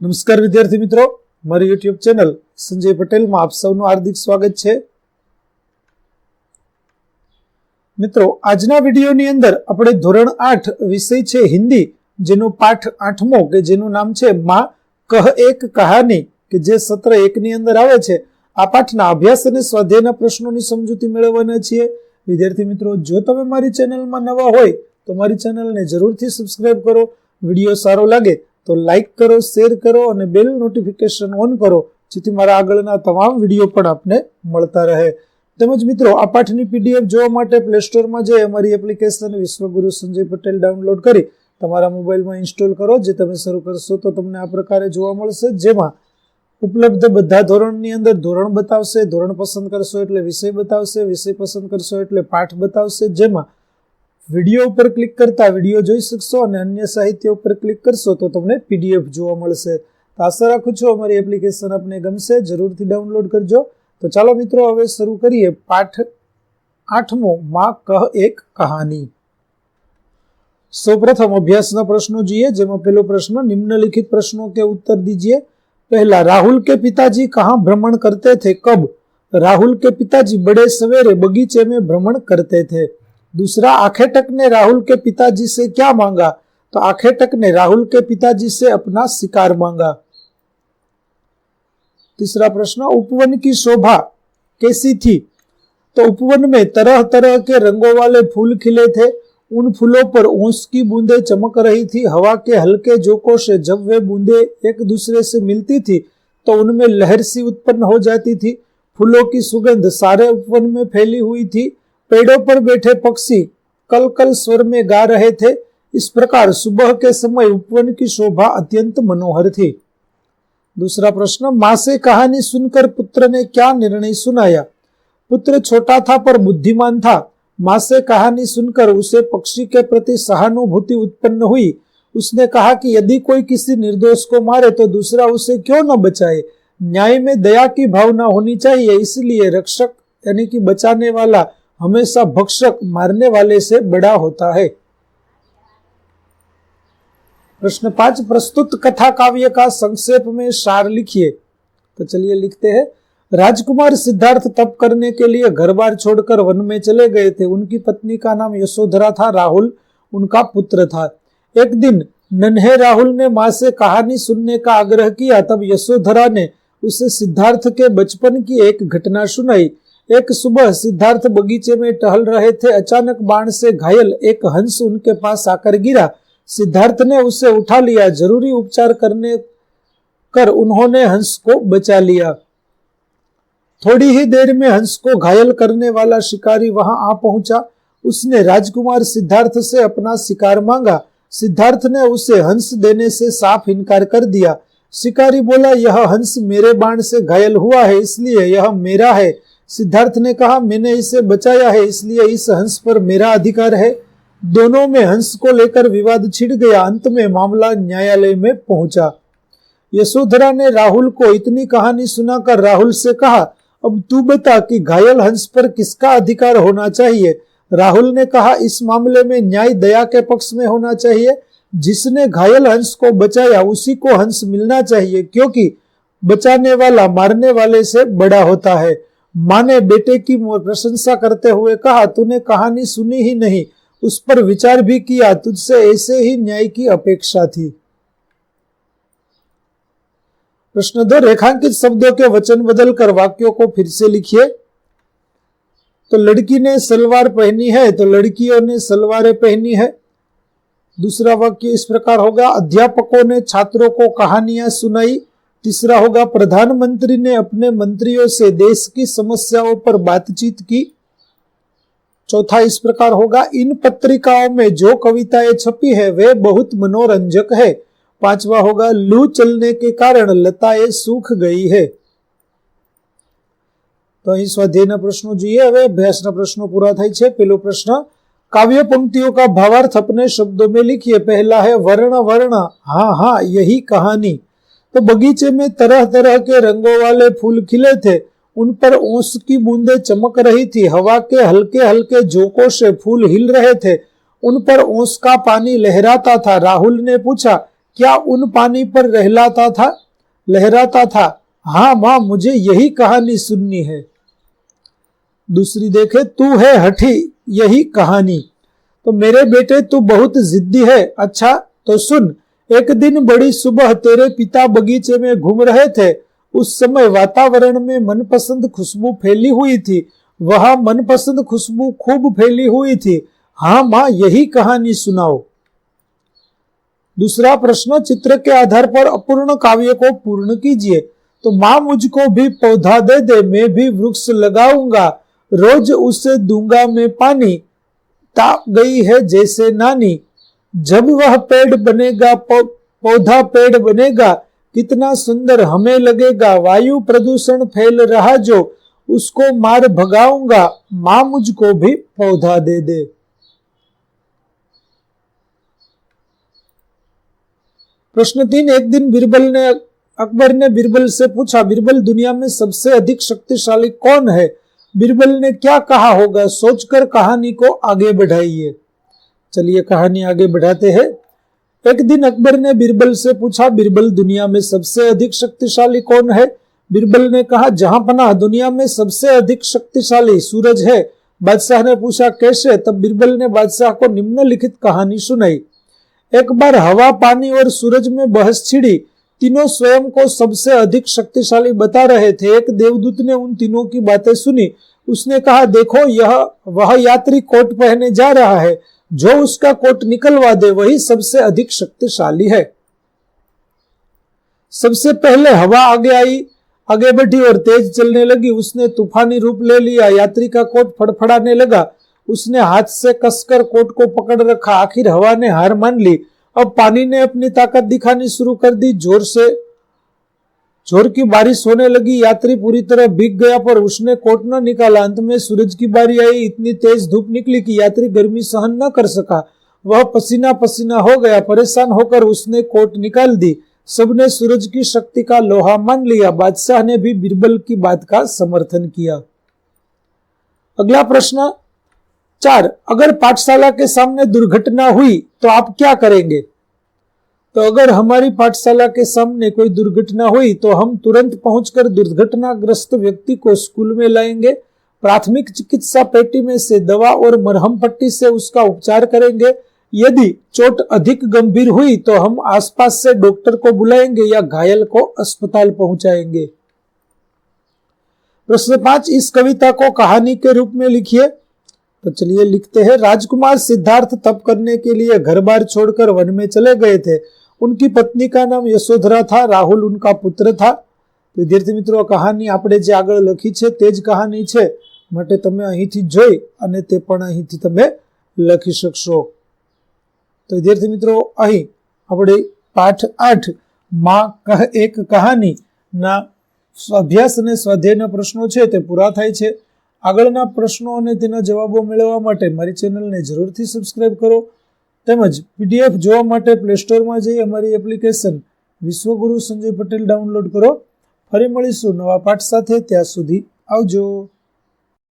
નમસ્કાર વિદ્યાર્થી મિત્રો, મારી યુટ્યુબ ચેનલ સંજય પટેલમાં આપ સૌનું હાર્દિક સ્વાગત છે। મિત્રો, આજના વિડીયોની અંદર આપણે ધોરણ 8 વિષય છે હિન્દી, જેનો પાઠ 8મો કે જેનું નામ છે માં કહ એક કહાની, કે જે સત્ર 1 ની અંદર આવે છે, આ પાઠના અભ્યાસ અને સ્વાધ્યાયના પ્રશ્નોની સમજૂતી મેળવવાના છીએ। વિદ્યાર્થી મિત્રો, જો તમે મારી ચેનલમાં નવા હોય તો મારી ચેનલને જરૂરથી સબસ્ક્રાઇબ કરો। વિડીયો સારો લાગે તો લાઈક કરો, શેર કરો અને બેલ નોટિફિકેશન ઓન કરો, જેથી મારા આગળના તમામ વિડીયો પણ આપને મળતા રહે। તેમજ મિત્રો, આ પાઠની પીડીએફ જોવા માટે પ્લે સ્ટોરમાં જઈ અમારી એપ્લિકેશન વિશ્વગુરુ સંજય પટેલ ડાઉનલોડ કરી તમારા મોબાઈલમાં ઇન્સ્ટોલ કરો। જે તમે શરૂ કરશો તો તમને આ પ્રકારે જોવા મળશે, જેમાં ઉપલબ્ધ બધા ધોરણની અંદર ધોરણ બતાવશે, ધોરણ પસંદ કરશો એટલે વિષય બતાવશે, વિષય પસંદ કરશો એટલે પાઠ બતાવશે, જેમાં વિડીયો ઉપર ક્લિક કરતા વિડીયો જોઈ શકશો અને અન્ય સાહિત્ય ઉપર ક્લિક કરશો તો તમને પીડીએફ જોવા મળશે। તો આશા રાખું છું અમારી એપ્લિકેશન આપને ગમશે, જરૂરથી ડાઉનલોડ કરજો। તો ચાલો મિત્રો, હવે શરૂ કરીએ પાઠ 8મો માં કહ એક કહાની। સૌપ્રથમ અભ્યાસના પ્રશ્નો જોઈએ, જેમાં પહેલો પ્રશ્ન, निम्नलिखित प्रश्नों के उत्तर दीजिए। पहला, राहुल के पिताजी कहाँ भ्रमण करते थे, कब? राहुल के पिताजी बड़े सवेरे बगीचे में भ्रमण करते थे। दूसरा, आखेटक ने राहुल के पिताजी से क्या मांगा? तो आखेटक ने राहुल के पिताजी से अपना शिकार मांगा। तीसरा प्रश्न, उपवन की शोभा कैसी थी? तो उपवन में तरह तरह के रंगों वाले फूल खिले थे। उन फूलों पर ओस की बूंदें चमक रही थी। हवा के हल्के झोंकों से जब वे बूंदें एक दूसरे से मिलती थी तो उनमें लहर सी उत्पन्न हो जाती थी। फूलों की सुगंध सारे उपवन में फैली हुई थी। पेड़ों पर बैठे पक्षी कल कल स्वर में गा रहे थे। इस प्रकार सुबह के समय उपवन की शोभा अत्यंत मनोहर थी। दूसरा प्रश्न, माँ से कहानी सुनकर पुत्र ने क्या निर्णय सुनाया? पुत्र छोटा था पर बुद्धिमान था। माँ से कहानी सुनकर उसे पक्षी के प्रति सहानुभूति उत्पन्न हुई। उसने कहा कि यदि कोई किसी निर्दोष को मारे तो दूसरा उसे क्यों न बचाए। न्याय में दया की भावना होनी चाहिए, इसलिए रक्षक यानी कि बचाने वाला हमेशा भक्षक मारने वाले से बड़ा होता है। प्रश्न 5, प्रस्तुत कथा काव्य का संक्षेप में सार लिखिए। तो चलिए लिखते हैं। राजकुमार सिद्धार्थ तप करने के लिए घर बार छोड़कर वन में चले गए थे। उनकी पत्नी का नाम यशोधरा था, राहुल उनका पुत्र था। एक दिन नन्हे राहुल ने माँ से कहानी सुनने का आग्रह किया। तब यशोधरा ने उसे सिद्धार्थ के बचपन की एक घटना सुनाई। एक सुबह सिद्धार्थ बगीचे में टहल रहे थे। अचानक बाण से घायल एक हंस उनके पास आकर गिरा। सिद्धार्थ ने उसे उठा लिया। जरूरी उपचार कर उन्होंने हंस को बचा लिया। थोड़ी ही देर में हंस को घायल करने वाला शिकारी वहां आ पहुंचा। उसने राजकुमार सिद्धार्थ से अपना शिकार मांगा। सिद्धार्थ ने उसे हंस देने से साफ इनकार कर दिया। शिकारी बोला, यह हंस मेरे बाण से घायल हुआ है, इसलिए यह मेरा है। सिद्धार्थ ने कहा, मैंने इसे बचाया है, इसलिए इस हंस पर मेरा अधिकार है। दोनों में हंस को लेकर विवाद छिड़ गया। अंत में मामला न्यायालय में पहुंचा। यशोधरा ने राहुल को इतनी कहानी सुनाकर राहुल से कहा, अब तू बता कि घायल हंस पर किसका अधिकार होना चाहिए। राहुल ने कहा, इस मामले में न्याय दया के पक्ष में होना चाहिए। जिसने घायल हंस को बचाया उसी को हंस मिलना चाहिए, क्योंकि बचाने वाला मारने वाले से बड़ा होता है। माँ ने बेटे की प्रशंसा करते हुए कहा, तूने कहानी सुनी ही नहीं, उस पर विचार भी किया, तुझसे ऐसे ही न्याय की अपेक्षा थी। प्रश्न 2, रेखांकित शब्दों के वचन बदलकर वाक्यों को फिर से लिखिए। तो लड़की ने सलवार पहनी है, तो लड़कियों ने सलवारें पहनी है। दूसरा वाक्य इस प्रकार होगा, अध्यापकों ने छात्रों को कहानियां सुनाई। तीसरा होगा, प्रधानमंत्री ने अपने मंत्रियों से देश की समस्याओं पर बातचीत की। चौथा इस प्रकार होगा, इन पत्रिकाओं में जो कविताएं छपी है वे बहुत मनोरंजक है। पांचवा होगा, लू चलने के कारण लताएं सूख गई है। तो અહીં સ્વાધ્યાયના પ્રશ્નો જોઈએ। હવે અભ્યાસના પ્રશ્નો પૂરા થાય છે। પહેલો પ્રશ્ન, काव्य पंक्तियों का भावार्थ अपने शब्दों में लिखिए। पहला है, वर्ण वर्ण हाँ हाँ यही कहानी। तो बगीचे में तरह तरह के रंगों वाले फूल खिले थे। उन पर ओस की बूंदें चमक रही थी। हवा के हल्के हल्के झोंकों से फूल हिल रहे थे। उन पर ओस का पानी लहराता था। राहुल ने पूछा, क्या उन पानी पर लहराता था? हाँ माँ, मुझे यही कहानी सुननी है। दूसरी देखे, तू है हठी, यही कहानी। तो मेरे बेटे तू बहुत जिद्दी है। अच्छा तो सुन, एक दिन बड़ी सुबह तेरे पिता बगीचे में घूम रहे थे। उस समय वातावरण में मनपसंद खुशबू फैली हुई थी। वह मनपसंद खुशबू खूब फैली हुई थी। हाँ माँ, यही कहानी सुनाओ। दूसरा प्रश्न, चित्र के आधार पर अपूर्ण काव्य को पूर्ण कीजिए। तो माँ, मुझको भी पौधा दे दे, मैं भी वृक्ष लगाऊंगा, रोज उसे दूंगा मैं पानी, ताप गई है जैसे नानी। जब वह पेड़ बनेगा, पौधा पेड़ बनेगा, कितना सुंदर हमें लगेगा। वायु प्रदूषण फैल रहा जो, उसको मार भगाऊंगा, माँ मुझको भी पौधा दे दे। प्रश्न 3, एक दिन अकबर ने बीरबल से पूछा, बीरबल दुनिया में सबसे अधिक शक्तिशाली कौन है? बीरबल ने क्या कहा होगा, सोचकर कहानी को आगे बढ़ाइए। चलिए कहानी आगे बढ़ाते हैं। एक दिन अकबर ने बीरबल से पूछा, बीरबल दुनिया में सबसे अधिक शक्तिशाली कौन है? बीरबल ने कहा, जहांपनाह, दुनिया में सबसे अधिक शक्तिशाली सूरज है। बादशाह ने पूछा, कैसे? तब बीरबल ने बादशाह को निम्नलिखित कहानी सुनाई। एक बार हवा, पानी और सूरज में बहस छिड़ी। तीनों स्वयं को सबसे अधिक शक्तिशाली बता रहे थे। एक देवदूत ने उन तीनों की बातें सुनी। उसने कहा, देखो, वह यात्री कोट पहने जा रहा है, जो उसका कोट निकलवा दे वही सबसे अधिक शक्तिशाली है। सबसे पहले हवा आगे बढ़ी और तेज चलने लगी। उसने तूफानी रूप ले लिया। यात्री का कोट फड़फड़ाने लगा। उसने हाथ से कसकर कोट को पकड़ रखा। आखिर हवा ने हार मान ली। अब पानी ने अपनी ताकत दिखानी शुरू कर दी। जोर की बारिश होने लगी। यात्री पूरी तरह भीग गया, पर उसने कोट न निकाला। अंत में सूरज की बारी आई। इतनी तेज धूप निकली कि यात्री गर्मी सहन न कर सका। वह पसीना पसीना हो गया। परेशान होकर उसने कोट निकाल दी। सबने सूरज की शक्ति का लोहा मान लिया। बादशाह ने भी बीरबल की बात का समर्थन किया। अगला प्रश्न 4, अगर पाठशाला के सामने दुर्घटना हुई तो आप क्या करेंगे? तो अगर हमारी पाठशाला के सामने कोई दुर्घटना हुई तो हम तुरंत पहुंचकर दुर्घटनाग्रस्त व्यक्ति को स्कूल में लाएंगे। प्राथमिक चिकित्सा पेटी में से दवा और मरहम पट्टी से उसका उपचार करेंगे। यदि चोट अधिक गंभीर हुई तो हम आसपास से डॉक्टर को बुलाएंगे या घायल को अस्पताल पहुंचाएंगे। प्रश्न 5, इस कविता को कहानी के रूप में लिखिए। तो चलिए लिखते हैं। राजकुमार सिद्धार्थ तप करने के लिए घर बार छोड़कर वन में चले गए थे। उनकी पत्नी का नाम यशोधरा था। राहुल उनका पुत्र था। विद्यार्थी मित्रों, कहानी આપણે જે આગળ લખી છે તે જ કહાની છે, માટે તમે અહીંથી જોઈ અને તે પણ અહીંથી તમે લખી શકશો। તો વિદ્યાર્થી મિત્રો, અહીં આપણે પાઠ 8 માં એક કહાની ના અભ્યાસ અને સ્વાધ્યાયના પ્રશ્નો છે તે પૂરા થાય છે। આગળના પ્રશ્નો અને તેના જવાબો મેળવવા માટે મારી ચેનલને જરૂરથી સબસ્ક્રાઇબ કરો, તેમજ પીડીએફ જોવા માટે પ્લે સ્ટોરમાં જઈ અમારી એપ્લિકેશન વિશ્વગુરુ સંજય પટેલ ડાઉનલોડ કરો। ફરી મળીશું નવા પાઠ સાથે, ત્યાં સુધી આવજો।